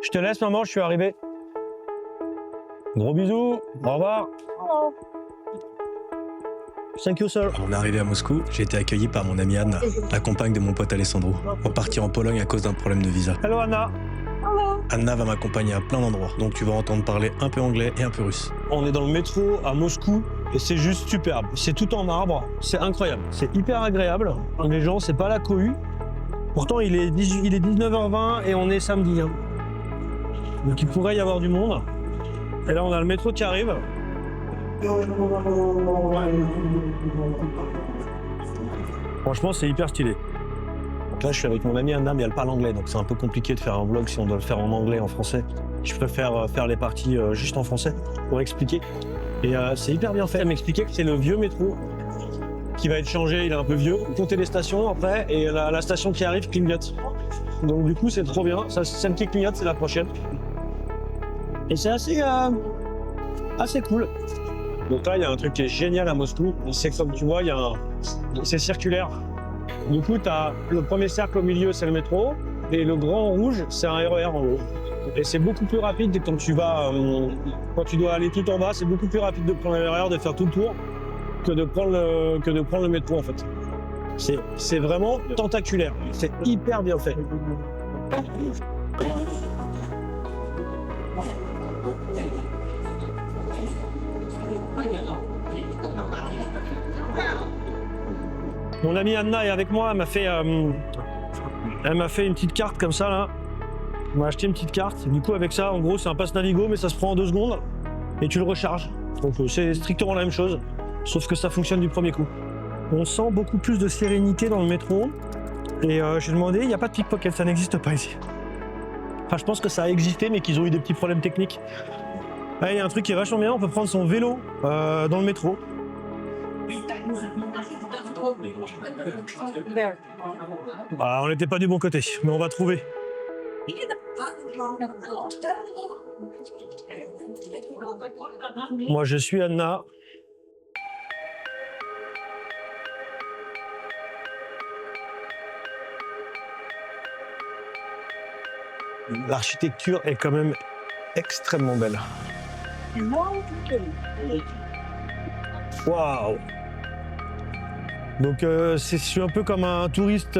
Je te laisse, maman, je suis arrivé. Gros bisous, au revoir. Thank you, sir. À mon arrivée à Moscou, j'ai été accueilli par mon amie Anna, la compagne de mon pote Alessandro, pour partir en Pologne à cause d'un problème de visa. Hello, Anna. Anna va m'accompagner à plein d'endroits, donc tu vas entendre parler un peu anglais et un peu russe. On est dans le métro à Moscou et c'est juste superbe. C'est tout en marbre, c'est incroyable. C'est hyper agréable. Les gens, c'est pas la cohue. Pourtant, il est 19h20 et on est samedi. Hein. Donc il pourrait y avoir du monde. Et là, on a le métro qui arrive. Franchement, c'est hyper stylé. Donc là, je suis avec mon amie Anna, mais elle parle anglais, donc c'est un peu compliqué de faire un vlog si on doit le faire en anglais, en français. Je préfère faire les parties juste en français pour expliquer. Et c'est hyper bien fait. Elle m'expliquait que c'est le vieux métro qui va être changé, il est un peu vieux. Comptez les stations après, et la station qui arrive clignote. Donc du coup, c'est trop bien. Celle qui clignote, c'est la prochaine. Et c'est assez cool. Donc là, il y a un truc qui est génial à Moscou. C'est comme tu vois, c'est circulaire. Du coup, tu as le premier cercle au milieu, c'est le métro. Et le grand rouge, c'est un RER en haut. Et c'est beaucoup plus rapide quand tu dois aller tout en bas, c'est beaucoup plus rapide de prendre le RER, de faire tout le tour, que de prendre le métro en fait. C'est vraiment tentaculaire. C'est hyper bien fait. Mon amie Anna est avec moi, elle m'a fait une petite carte comme ça là. On m'a acheté une petite carte. Du coup, avec ça, en gros, c'est un pass Navigo, mais ça se prend en 2 secondes et tu le recharges. Donc c'est strictement la même chose, sauf que ça fonctionne du premier coup. On sent beaucoup plus de sérénité dans le métro. Et j'ai demandé, il n'y a pas de pickpocket, ça n'existe pas ici. Enfin, je pense que ça a existé, mais qu'ils ont eu des petits problèmes techniques. Là, il y a un truc qui est vachement bien, on peut prendre son vélo dans le métro. Ah, on n'était pas du bon côté, mais on va trouver. Moi, je suis Anna. L'architecture est quand même extrêmement belle. Waouh! Donc, je suis un peu comme un touriste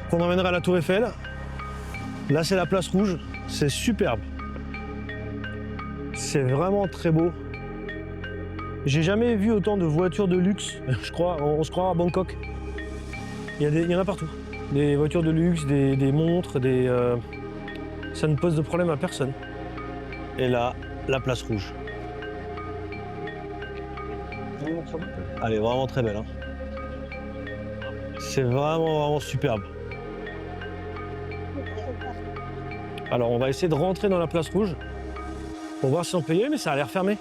qu'on emmènerait à la Tour Eiffel. Là, c'est la place rouge. C'est superbe. C'est vraiment très beau. J'ai jamais vu autant de voitures de luxe, je crois. On se croit à Bangkok. Il y en a partout. Des voitures de luxe, des montres, ça ne pose de problème à personne. Et là, la place rouge. Elle est vraiment très belle. Hein. C'est vraiment superbe. Alors, on va essayer de rentrer dans la place rouge pour voir si on peut y aller, mais ça a l'air fermé.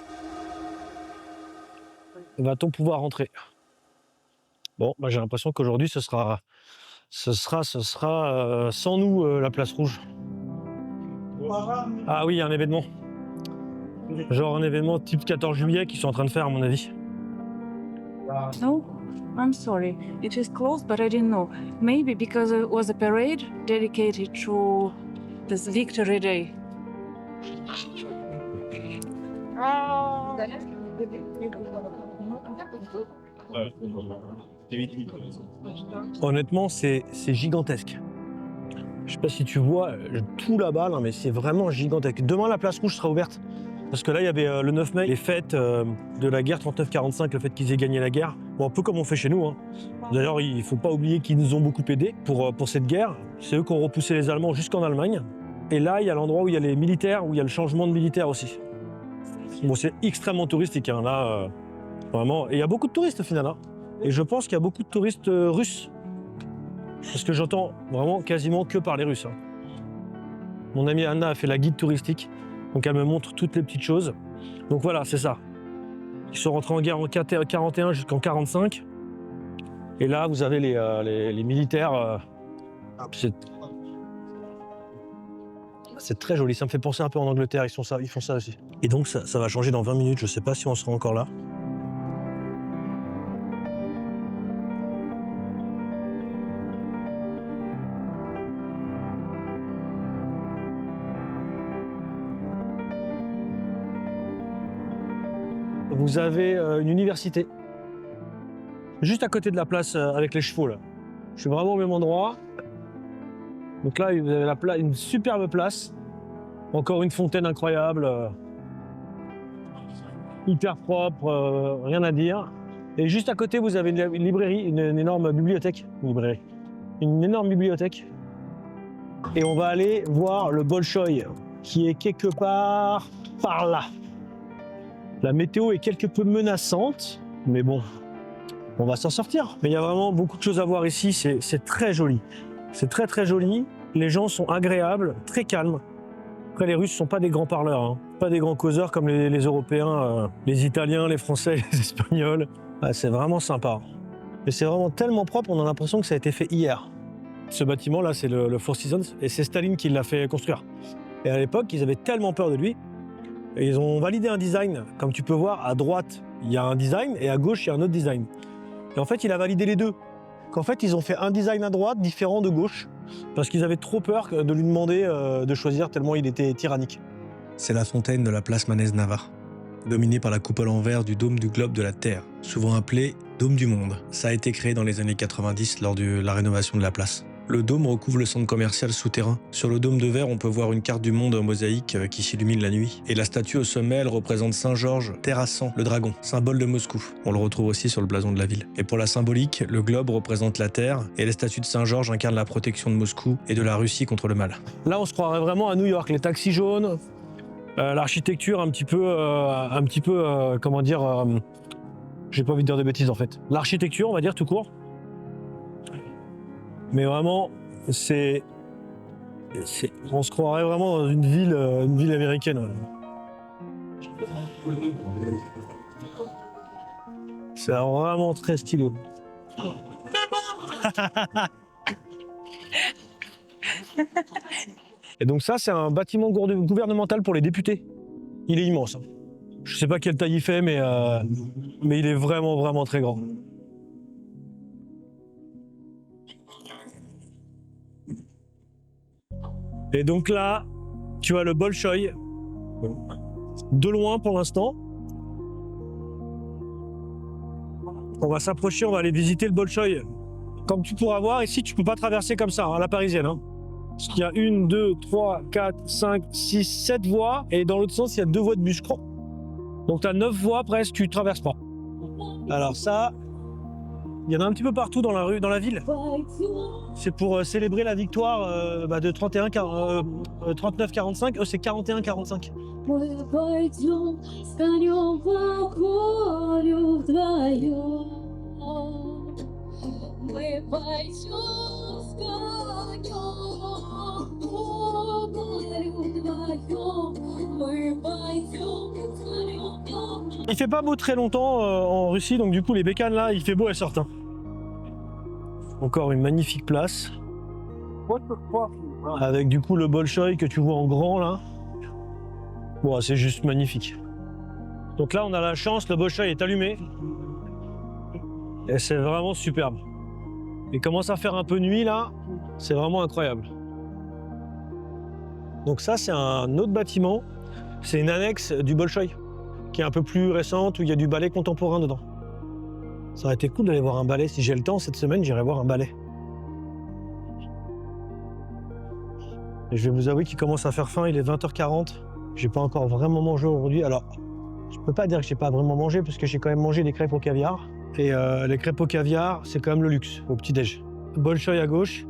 Va-t-on pouvoir rentrer? Bon, moi j'ai l'impression qu'aujourd'hui ce sera sans nous la place rouge. Ah oui, il y a un événement. Genre un événement type 14 juillet qu'ils sont en train de faire à mon avis. No, I'm sorry. It is closed, but I didn't know. Maybe because it was a parade dedicated to this Victory Day. Honnêtement, c'est gigantesque. Je sais pas si tu vois tout là-bas, mais c'est vraiment gigantesque. Demain, la place rouge sera ouverte. Parce que là, il y avait le 9 mai, les fêtes de la guerre 39-45, le fait qu'ils aient gagné la guerre. Bon, un peu comme on fait chez nous. Hein. D'ailleurs, il ne faut pas oublier qu'ils nous ont beaucoup aidés pour cette guerre. C'est eux qui ont repoussé les Allemands jusqu'en Allemagne. Et là, il y a l'endroit où il y a les militaires, où il y a le changement de militaire aussi. Bon, c'est extrêmement touristique. Hein. Là, vraiment. Et il y a beaucoup de touristes au final. Hein. Et je pense qu'il y a beaucoup de touristes russes. Parce que j'entends vraiment quasiment que par les Russes. Hein. Mon amie Anna a fait la guide touristique. Donc elle me montre toutes les petites choses. Donc voilà, c'est ça. Ils sont rentrés en guerre en 41 jusqu'en 45. Et là, vous avez les militaires. C'est très joli. Ça me fait penser un peu en Angleterre. Ils font ça aussi. Et donc ça va changer dans 20 minutes. Je ne sais pas si on sera encore là. vous avez une université. Juste à côté de la place avec les chevaux, là. Je suis vraiment au même endroit. Donc là, vous avez une superbe place. Encore une fontaine incroyable. Hyper propre, rien à dire. Et juste à côté, vous avez une librairie, une énorme bibliothèque. Une énorme bibliothèque. Et on va aller voir le Bolchoï, qui est quelque part par là. La météo est quelque peu menaçante, mais bon, on va s'en sortir. Mais il y a vraiment beaucoup de choses à voir ici, c'est très joli. C'est très très joli, les gens sont agréables, très calmes. Après, les Russes ne sont pas des grands parleurs, hein. Pas des grands causeurs comme les Européens, les Italiens, les Français, les Espagnols. Ah, c'est vraiment sympa. Mais c'est vraiment tellement propre, on a l'impression que ça a été fait hier. Ce bâtiment-là, c'est le Four Seasons, et c'est Staline qui l'a fait construire. Et à l'époque, ils avaient tellement peur de lui, et ils ont validé un design. Comme tu peux voir, à droite, il y a un design, et à gauche, il y a un autre design. Et en fait, il a validé les deux. Qu'en fait, ils ont fait un design à droite, différent de gauche, parce qu'ils avaient trop peur de lui demander de choisir tellement il était tyrannique. C'est la fontaine de la place Manez Navarre, dominée par la coupole en verre du dôme du globe de la Terre, souvent appelé Dôme du Monde. Ça a été créé dans les années 90 lors de la rénovation de la place. Le dôme recouvre le centre commercial souterrain. Sur le dôme de verre, on peut voir une carte du monde en mosaïque qui s'illumine la nuit. Et la statue au sommet, elle représente Saint-Georges terrassant le dragon, symbole de Moscou. On le retrouve aussi sur le blason de la ville. Et pour la symbolique, le globe représente la Terre et les statues de Saint-Georges incarnent la protection de Moscou et de la Russie contre le mal. Là, on se croirait vraiment à New York. Les taxis jaunes, l'architecture un petit peu, comment dire, j'ai pas envie de dire de bêtises en fait. L'architecture, on va dire tout court. Mais vraiment, on se croirait vraiment dans une ville américaine. Ouais. C'est vraiment très stylé. Et donc ça, c'est un bâtiment gouvernemental pour les députés. Il est immense. Je sais pas quelle taille il fait, mais il est vraiment, vraiment très grand. Et donc là, tu as le Bolchoï, de loin pour l'instant. On va s'approcher, on va aller visiter le Bolchoï. Comme tu pourras voir, ici tu peux pas traverser comme ça, à la parisienne. Parce qu'il y a 1, 2, 3, 4, 5, 6, 7 voies, et dans l'autre sens, il y a 2 voies de bus, je crois. Donc tu as 9 voies presque, tu traverses pas. Alors ça, il y en a un petit peu partout dans la rue, dans la ville. C'est pour célébrer la victoire de 39-45. Eux, c'est 41-45. Il fait pas beau très longtemps en Russie, donc du coup les bécanes là, il fait beau, elles sortent. Encore une magnifique place. Avec du coup le Bolchoï que tu vois en grand là. Bon, c'est juste magnifique. Donc là on a la chance, le Bolchoï est allumé. Et c'est vraiment superbe. Il commence à faire un peu nuit là, c'est vraiment incroyable. Donc ça c'est un autre bâtiment, c'est une annexe du Bolchoï, qui est un peu plus récente, où il y a du ballet contemporain dedans. Ça aurait été cool d'aller voir un ballet. Si j'ai le temps cette semaine, j'irai voir un ballet. Et je vais vous avouer qu'il commence à faire faim, il est 20h40. J'ai pas encore vraiment mangé aujourd'hui. Alors, je peux pas dire que j'ai pas vraiment mangé, parce que j'ai quand même mangé des crêpes au caviar. Et les crêpes au caviar, c'est quand même le luxe, au petit-déj. Bolchoï à gauche.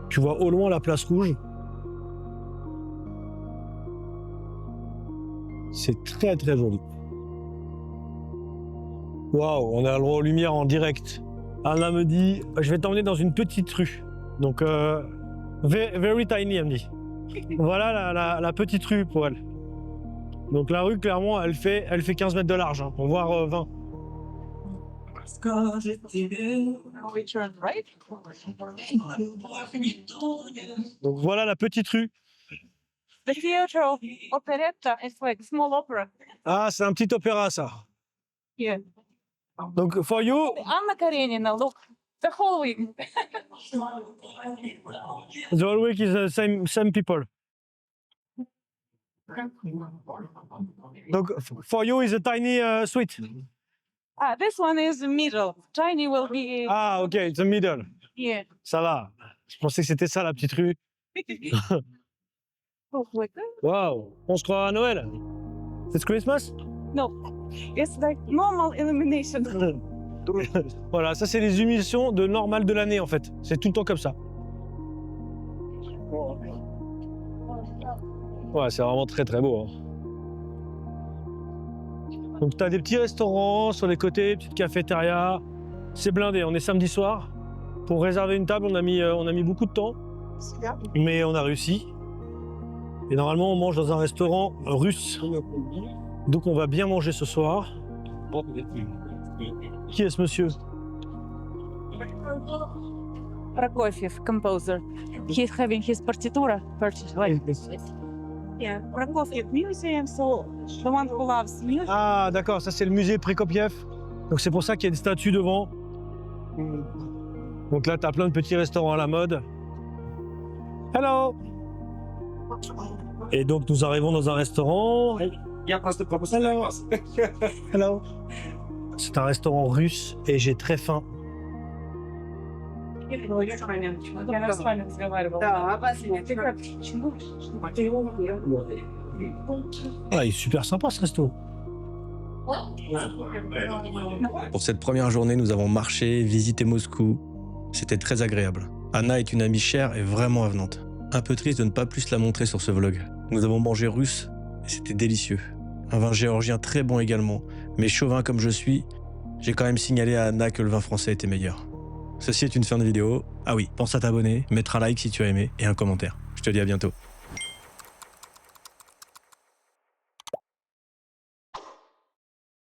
Tu vois au loin la place rouge. C'est très très joli. Waouh, on a le droit aux lumières en direct. Anna me dit, je vais t'emmener dans une petite rue. Donc, very tiny, elle me dit. Voilà la petite rue pour elle. Donc la rue, clairement, elle fait 15 mètres de large, hein, pour voir 20. Donc voilà la petite rue. The theater of operetta is like small opera. Ah, c'est un petit opéra, ça. Yeah. Donc, for you, Anna Karenina, look, the whole week. the whole week is the same people. Donc, for you is a tiny sweet. This one is middle. Tiny will be Ah, ok, it's a middle. here. Ça va. Je pensais que c'était ça la petite rue. Oh, like that? Waouh, on se croit à Noël. It's Christmas? No, it's like normal illumination. Voilà, ça c'est les émissions de normal de l'année en fait. C'est tout le temps comme ça. Ouais, c'est vraiment très très beau. Hein. Donc tu as des petits restaurants sur les côtés, petites cafétérias. C'est blindé, on est samedi soir. Pour réserver une table, on a mis beaucoup de temps. Mais on a réussi. Et normalement, on mange dans un restaurant russe. Donc on va bien manger ce soir. Qui est ce monsieur? Prokofiev, composer. He's having his partitura purchased like this. Yeah, Prokofiev Museum, so the one who loves music. Ah d'accord, ça c'est le musée Prokofiev. Donc c'est pour ça qu'il y a une statue devant. Donc là, tu as plein de petits restaurants à la mode. Hello! Et donc nous arrivons dans un restaurant. Hello! Hello! C'est un restaurant russe et j'ai très faim. Ah, il est super sympa ce resto. Pour cette première journée, nous avons marché, visité Moscou. C'était très agréable. Anna est une amie chère et vraiment avenante. Un peu triste de ne pas plus la montrer sur ce vlog. Nous avons mangé russe et c'était délicieux. Un vin géorgien très bon également, mais chauvin comme je suis, j'ai quand même signalé à Anna que le vin français était meilleur. Ceci est une fin de vidéo. Ah oui, pense à t'abonner, mettre un like si tu as aimé et un commentaire. Je te dis à bientôt.